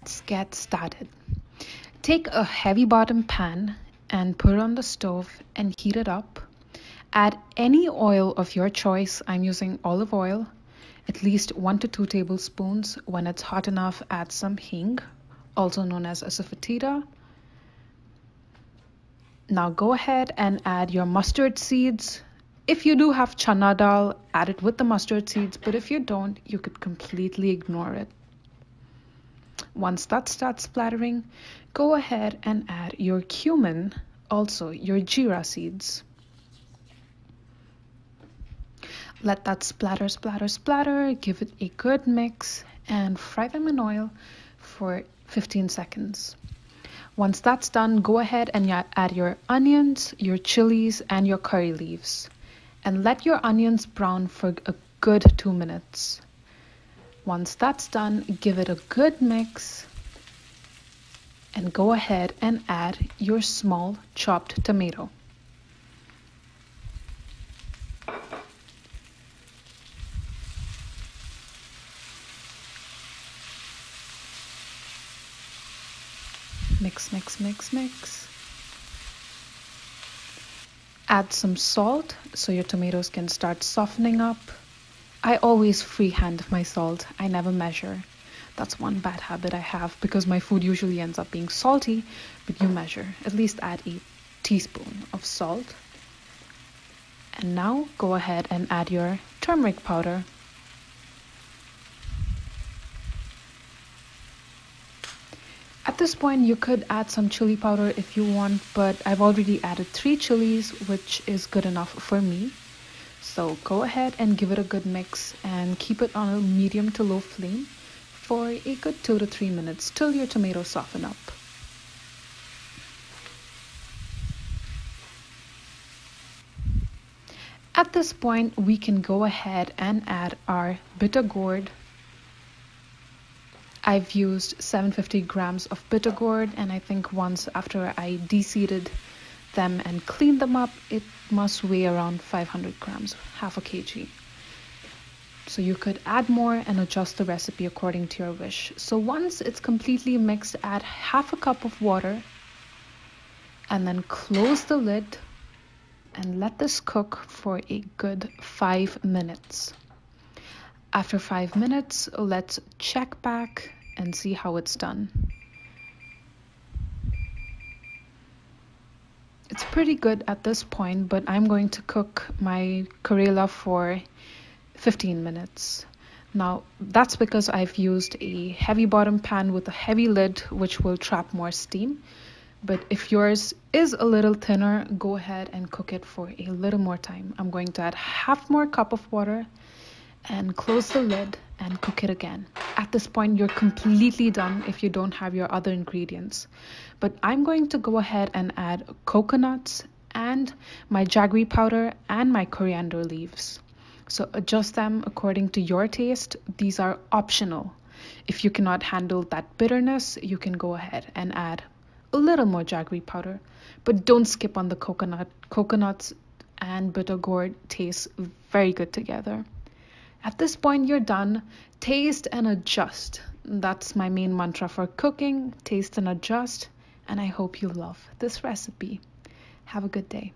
Let's get started. Take a heavy bottom pan and put it on the stove and heat it up. Add any oil of your choice. I'm using olive oil, at least 1 to 2 tablespoons. When it's hot enough, add some hing, also known as Asafoetida. Now go ahead and add your mustard seeds. If you do have chana dal, add it with the mustard seeds, but if you don't, you could completely ignore it. Once that starts splattering, go ahead and add your cumin, also your JEERA seeds. Let that splatter, splatter, splatter. Give it a good mix and fry them in oil for 15 seconds. Once that's done, go ahead and add your onions, your chilies, and your curry leaves. And let your onions brown for a good 2 minutes. Once that's done, give it a good mix and go ahead and add your small chopped tomato. Mix, mix, mix, mix. Add some salt so your tomatoes can start softening up. I always freehand my salt. I never measure. That's one bad habit I have because my food usually ends up being salty, but you measure. At least add a teaspoon of salt. And now go ahead and add your turmeric powder. At this point, you could add some chili powder if you want, but I've already added 3 chilies, which is good enough for me. So go ahead and give it a good mix and keep it on a medium to low flame for a good 2 to 3 minutes till your tomatoes soften up. At this point, we can go ahead and add our bitter gourd. I've used 750 grams of bitter gourd, and I think once after I de-seeded them and cleaned them up, it must weigh around 500 grams, half a kg. So you could add more and adjust the recipe according to your wish. So once it's completely mixed, add half a cup of water and then close the lid and let this cook for a good 5 minutes. After 5 minutes, let's check back and see how it's done. It's pretty good at this point, but I'm going to cook my Karela for 15 minutes. Now, that's because I've used a heavy bottom pan with a heavy lid, which will trap more steam. But if yours is a little thinner, go ahead and cook it for a little more time. I'm going to add half more cup of water and close the lid and cook it again. At this point, you're completely done if you don't have your other ingredients. But I'm going to go ahead and add coconuts and my Jaggery powder and my coriander leaves. So adjust them according to your taste. These are optional. If you cannot handle that bitterness, you can go ahead and add a little more Jaggery powder. But don't skip on the coconut. Coconuts and bitter gourd taste very good together. At this point, you're done. Taste and adjust. That's my main mantra for cooking. Taste and adjust. And I hope you love this recipe. Have a good day.